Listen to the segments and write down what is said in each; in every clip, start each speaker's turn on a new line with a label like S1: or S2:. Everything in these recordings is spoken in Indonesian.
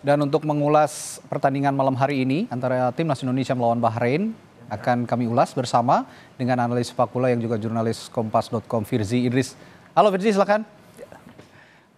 S1: Dan untuk mengulas pertandingan malam hari ini antara Timnas Indonesia melawan Bahrain, akan kami ulas bersama dengan analis sepak bola yang juga jurnalis Kompas.com, Firzi Idris. Halo Firzi, silakan.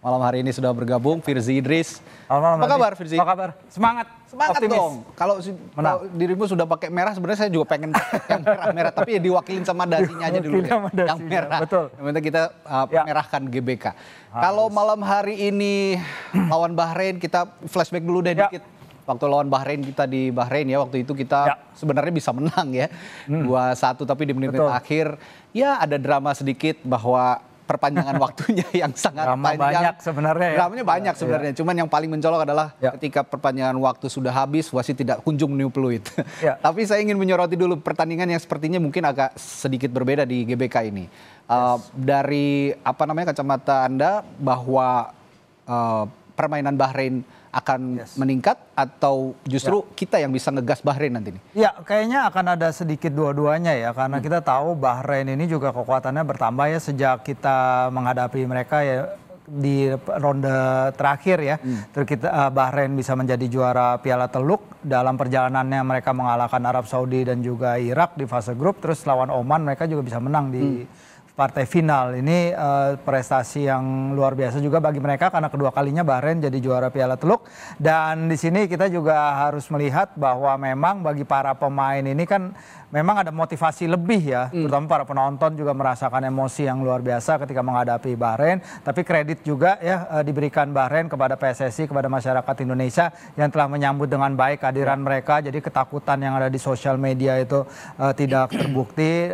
S1: Malam hari ini sudah bergabung Firzi Idris.
S2: Apa
S1: kabar Firzi?
S2: Apa kabar? Semangat
S1: Optimis dong. Kalau dirimu sudah pakai merah, sebenarnya saya juga pengen yang merah-merah, tapi ya diwakilin sama dasinya aja dulu ya. Yang merah.
S2: Betul.
S1: Yang penting kita merahkan GBK. Kalau malam hari ini lawan Bahrain, kita flashback dulu deh dikit. Waktu lawan Bahrain, kita di Bahrain ya, waktu itu kita sebenarnya bisa menang ya. 2-1, tapi di menit-menit akhir ya ada drama sedikit bahwa perpanjangan waktunya yang sangat panjang.
S2: Banyak sebenarnya ya.
S1: Dramanya banyak sebenarnya. Cuman yang paling mencolok adalah ketika perpanjangan waktu sudah habis, wasit tidak kunjung meniup peluit. Tapi saya ingin menyoroti dulu pertandingan yang sepertinya mungkin agak sedikit berbeda di GBK ini. Dari kacamata Anda bahwa permainan Bahrain akan meningkat atau justru kita yang bisa ngegas Bahrain nanti nih?
S2: Ya, kayaknya akan ada sedikit dua-duanya ya, karena kita tahu Bahrain ini juga kekuatannya bertambah ya sejak kita menghadapi mereka ya di ronde terakhir ya. Terus Bahrain bisa menjadi juara Piala Teluk dalam perjalanannya, mereka mengalahkan Arab Saudi dan juga Irak di fase grup, terus lawan Oman mereka juga bisa menang di partai final. Ini prestasi yang luar biasa juga bagi mereka karena kedua kalinya Bahrain jadi juara Piala Teluk. Dan di sini kita juga harus melihat bahwa memang bagi para pemain ini kan memang ada motivasi lebih ya, terutama para penonton juga merasakan emosi yang luar biasa ketika menghadapi Bahrain. Tapi kredit juga ya diberikan Bahrain kepada PSSI, kepada masyarakat Indonesia yang telah menyambut dengan baik kehadiran mereka. Jadi ketakutan yang ada di sosial media itu tidak terbukti.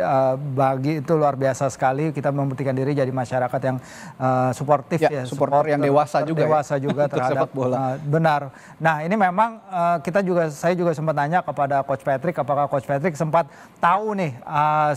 S2: Bagi itu luar biasa sekali kita membuktikan diri jadi masyarakat yang suportif ya,
S1: supporter yang dewasa juga
S2: terhadap bola. Benar. Nah, ini memang saya juga sempat tanya kepada Coach Patrick, apakah Coach Patrick sempat tahu nih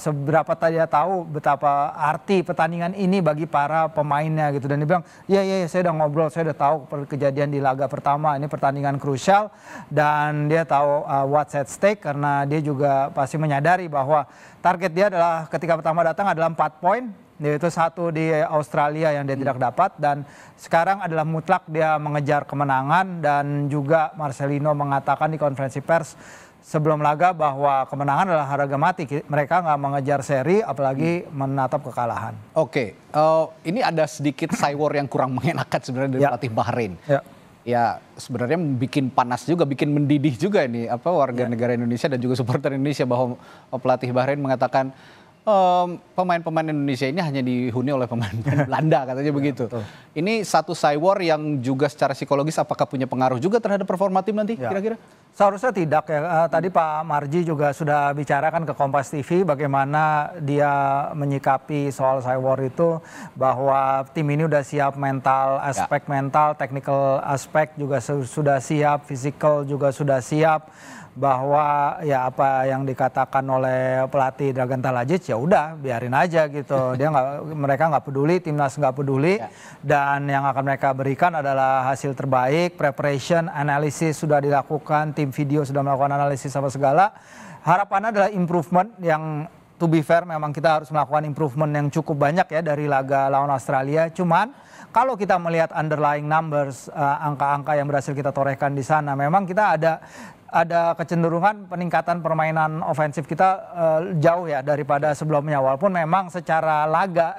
S2: seberapa dia tahu betapa arti pertandingan ini bagi para pemainnya gitu. Dan dia bilang, iya saya udah ngobrol, saya udah tahu kejadian di laga pertama, ini pertandingan krusial dan dia tahu what's at stake karena dia juga pasti menyadari bahwa target dia adalah ketika pertama datang adalah 4 poin, yaitu 1 di Australia yang dia tidak dapat, dan sekarang adalah mutlak dia mengejar kemenangan. Dan juga Marcelino mengatakan di konferensi pers sebelum laga bahwa kemenangan adalah harga mati. Mereka nggak mengejar seri, apalagi menatap kekalahan.
S1: Oke, ini ada sedikit cywar yang kurang mengenakan sebenarnya dari pelatih Bahrain. Ya sebenarnya bikin panas juga, bikin mendidih juga ini warga negara Indonesia dan juga supporter Indonesia, bahwa pelatih Bahrain mengatakan pemain-pemain Indonesia ini hanya dihuni oleh pemain Belanda, katanya begitu. Betul. Ini satu cywar yang juga secara psikologis apakah punya pengaruh juga terhadap performa tim nanti kira-kira?
S2: Seharusnya tidak ya. Tadi Pak Marji juga sudah bicarakan ke Kompas TV bagaimana dia menyikapi soal cywar itu, bahwa tim ini udah siap mental, aspek mental, technical aspek juga sudah siap, physical juga sudah siap. Bahwa ya apa yang dikatakan oleh pelatih Dragan Talajic ya udah biarin aja gitu. Mereka nggak peduli, timnas nggak peduli, dan yang akan mereka berikan adalah hasil terbaik. Preparation, analisis sudah dilakukan, tim video sudah melakukan analisis sama segala. Harapannya adalah improvement yang, to be fair, memang kita harus melakukan improvement yang cukup banyak ya dari laga lawan Australia. Cuman kalau kita melihat underlying numbers, angka-angka yang berhasil kita torehkan di sana, memang kita ada kecenderungan peningkatan permainan ofensif kita jauh ya daripada sebelumnya. Walaupun memang secara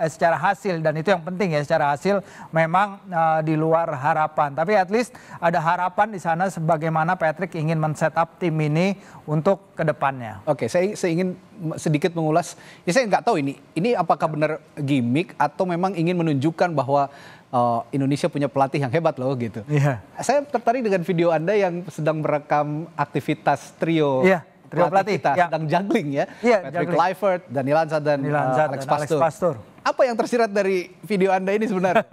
S2: secara hasil, dan itu yang penting ya, secara hasil memang di luar harapan. Tapi at least ada harapan di sana sebagaimana Patrick ingin men-setup tim ini untuk kedepannya.
S1: Oke, saya ingin sedikit mengulas. Ya, saya nggak tahu ini apakah benar gimmick atau memang ingin menunjukkan bahwa Indonesia punya pelatih yang hebat loh gitu. Saya tertarik dengan video Anda yang sedang merekam aktivitas trio pelatih kita, sedang juggling ya. Patrick Kluivert, Daniel Ansat dan Alex Pastoor. Apa yang tersirat dari video Anda ini sebenarnya?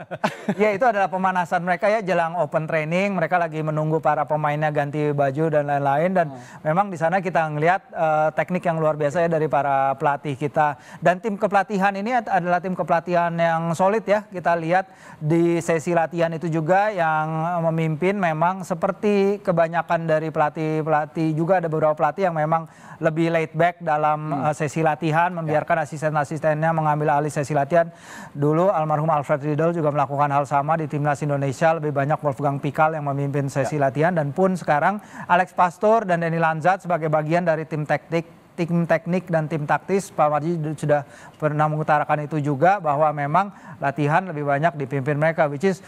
S2: Ya, itu adalah pemanasan mereka ya jelang open training. Mereka lagi menunggu para pemainnya ganti baju dan lain-lain. Dan memang di sana kita ngelihat teknik yang luar biasa ya dari para pelatih kita. Dan tim kepelatihan ini adalah tim kepelatihan yang solid ya. Kita lihat di sesi latihan itu juga yang memimpin memang seperti kebanyakan dari pelatih-pelatih, juga ada beberapa pelatih yang memang lebih laid back dalam sesi latihan, membiarkan asisten-asistennya mengambil alih sesi latihan. Dulu almarhum Alfred Riedel juga melakukan hal sama di timnas Indonesia, lebih banyak Wolfgang Pikal yang memimpin sesi latihan, dan pun sekarang Alex Pastor dan Denny Lanzat sebagai bagian dari tim teknik dan tim taktis. Pak Marji sudah pernah mengutarakan itu juga, bahwa memang latihan lebih banyak dipimpin mereka, which is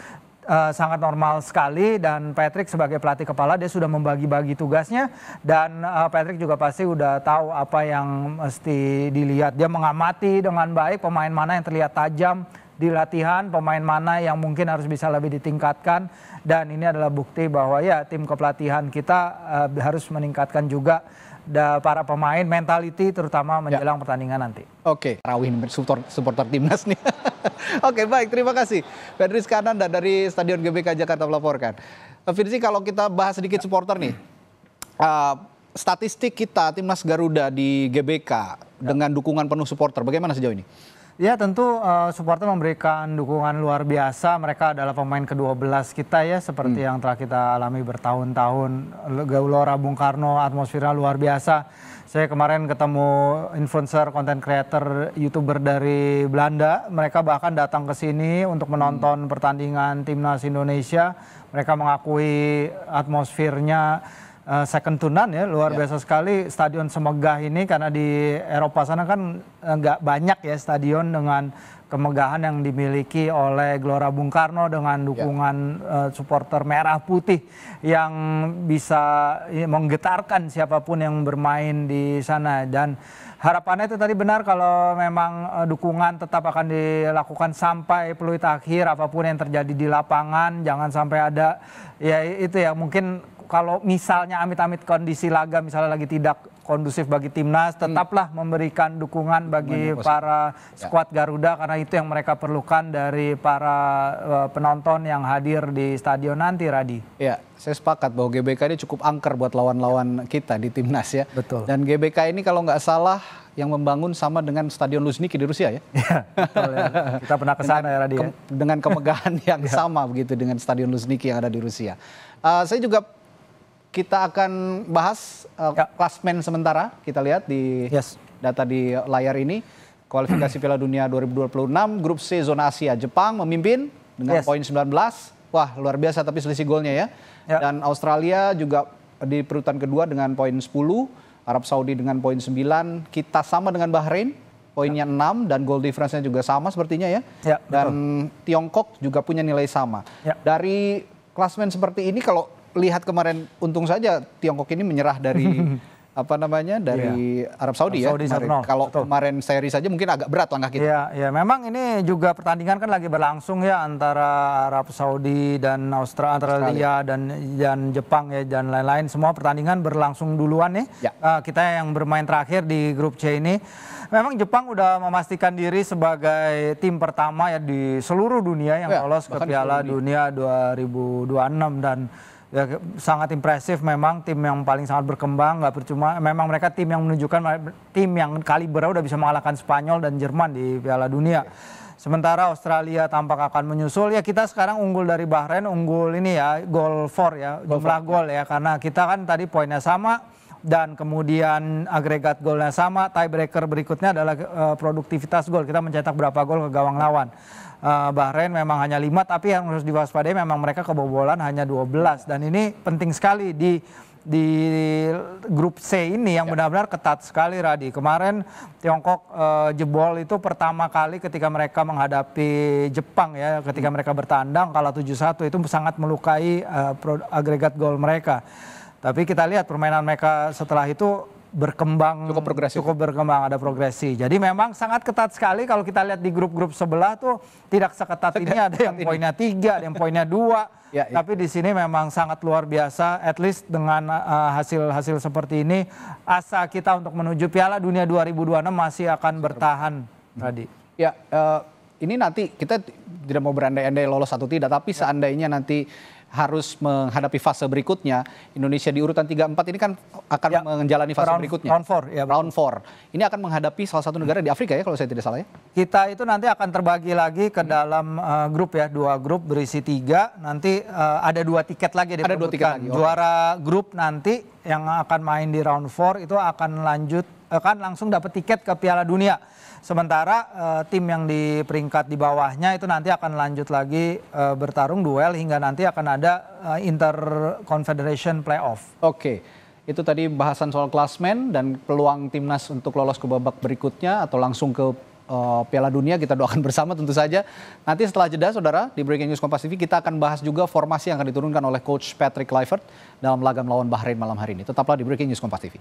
S2: sangat normal sekali. Dan Patrick sebagai pelatih kepala, dia sudah membagi-bagi tugasnya, dan Patrick juga pasti udah tahu apa yang mesti dilihat. Dia mengamati dengan baik pemain mana yang terlihat tajam di latihan, pemain mana yang mungkin harus bisa lebih ditingkatkan, dan ini adalah bukti bahwa ya tim kepelatihan kita harus meningkatkan juga para pemain, mentality terutama menjelang pertandingan nanti.
S1: Oke, Rawin supporter timnas nih. Oke, baik, terima kasih Fedris Kananda dari Stadion GBK Jakarta melaporkan. Firzi, kalau kita bahas sedikit supporter nih, statistik kita timnas Garuda di GBK dengan dukungan penuh supporter, bagaimana sejauh ini?
S2: Ya, tentu supporter memberikan dukungan luar biasa. Mereka adalah pemain ke-12 kita ya, seperti yang telah kita alami bertahun-tahun. Gelora Bung Karno, atmosfernya luar biasa. Saya kemarin ketemu influencer, content creator, YouTuber dari Belanda. Mereka bahkan datang ke sini untuk menonton pertandingan timnas Indonesia. Mereka mengakui atmosfernya second to none ya, luar biasa sekali stadion semegah ini, karena di Eropa sana kan nggak banyak ya stadion dengan kemegahan yang dimiliki oleh Gelora Bung Karno dengan dukungan supporter merah putih yang bisa menggetarkan siapapun yang bermain di sana. Dan harapannya itu tadi benar, kalau memang dukungan tetap akan dilakukan sampai peluit akhir, apapun yang terjadi di lapangan, jangan sampai ada ya itu ya, mungkin kalau misalnya amit-amit kondisi laga misalnya lagi tidak kondusif bagi timnas, tetaplah memberikan dukungan bagi para skuad Garuda, karena itu yang mereka perlukan dari para penonton yang hadir di stadion nanti, Radi.
S1: Ya, saya sepakat bahwa GBK ini cukup angker buat lawan-lawan kita di timnas ya.
S2: Betul.
S1: Dan GBK ini kalau nggak salah yang membangun sama dengan Stadion Luzhniki di Rusia ya.
S2: Iya, betul ya. Kita pernah ke sana ya, Radi.
S1: Dengan kemegahan yang sama begitu dengan Stadion Luzhniki yang ada di Rusia. Saya juga kita akan bahas klasmen sementara. Kita lihat di data di layar ini. Kualifikasi Piala Dunia 2026, Grup C Zona Asia. Jepang memimpin dengan poin 19. Wah, luar biasa tapi selisih golnya ya. Dan Australia juga di perutan kedua dengan poin 10. Arab Saudi dengan poin 9. Kita sama dengan Bahrain, poinnya 6. Dan goal difference-nya juga sama sepertinya ya. Dan Tiongkok juga punya nilai sama. Dari klasmen seperti ini, kalau lihat kemarin untung saja Tiongkok ini menyerah dari dari Arab Saudi ya. Kalau kemarin seri saja mungkin agak berat langkah kita.
S2: Ya, memang ini juga pertandingan kan lagi berlangsung ya antara Arab Saudi dan Australia dan Jepang ya, dan lain-lain. Semua pertandingan berlangsung duluan nih. Kita yang bermain terakhir di grup C ini. Memang Jepang udah memastikan diri sebagai tim pertama ya di seluruh dunia yang lolos ke Piala Dunia 2026, dan ya, sangat impresif memang, tim yang paling sangat berkembang. Nggak percuma, memang mereka tim yang menunjukkan tim yang kalibernya udah bisa mengalahkan Spanyol dan Jerman di Piala Dunia. Sementara Australia tampak akan menyusul. Ya, kita sekarang unggul dari Bahrain, unggul ini ya, gol for ya, jumlah gol ya, karena kita kan tadi poinnya sama dan kemudian agregat golnya sama. Tiebreaker berikutnya adalah produktivitas gol, kita mencetak berapa gol ke gawang lawan. Bahrain memang hanya 5, tapi yang harus diwaspadai memang mereka kebobolan hanya 12, dan ini penting sekali di grup C ini yang benar-benar ketat sekali, Radi. Kemarin Tiongkok jebol itu pertama kali ketika mereka menghadapi Jepang ya, ketika mereka bertandang kalah 7-1, itu sangat melukai agregat gol mereka. Tapi kita lihat permainan mereka setelah itu berkembang, cukup berkembang, ada progresi. Jadi memang sangat ketat sekali. Kalau kita lihat di grup-grup sebelah tuh tidak seketat ini, ada yang poinnya 3, ada yang poinnya 2. Tapi di sini memang sangat luar biasa. At least dengan hasil-hasil seperti ini, asa kita untuk menuju Piala Dunia 2026 masih akan bertahan, Radi.
S1: Ya, ini nanti kita tidak mau berandai-andai lolos atau tidak, tapi seandainya nanti harus menghadapi fase berikutnya, Indonesia di urutan 3-4 ini kan akan menjalani fase berikutnya. Round 4. Ini akan menghadapi salah satu negara di Afrika ya, kalau saya tidak salah ya.
S2: Kita itu nanti akan terbagi lagi ke dalam grup ya, 2 grup berisi 3. Nanti ada 2 tiket lagi. Ada 2 tiket lagi. Juara grup nanti yang akan main di round 4 itu akan lanjut kan langsung dapat tiket ke Piala Dunia. Sementara tim yang di peringkat di bawahnya itu nanti akan lanjut lagi bertarung duel hingga nanti akan ada Inter Confederation Playoff.
S1: Oke, itu tadi bahasan soal klasmen dan peluang timnas untuk lolos ke babak berikutnya atau langsung ke Piala Dunia. Kita doakan bersama tentu saja. Nanti setelah jeda saudara di Breaking News Kompas TV kita akan bahas juga formasi yang akan diturunkan oleh Coach Patrick Kluivert dalam laga melawan Bahrain malam hari ini. Tetaplah di Breaking News Kompas TV.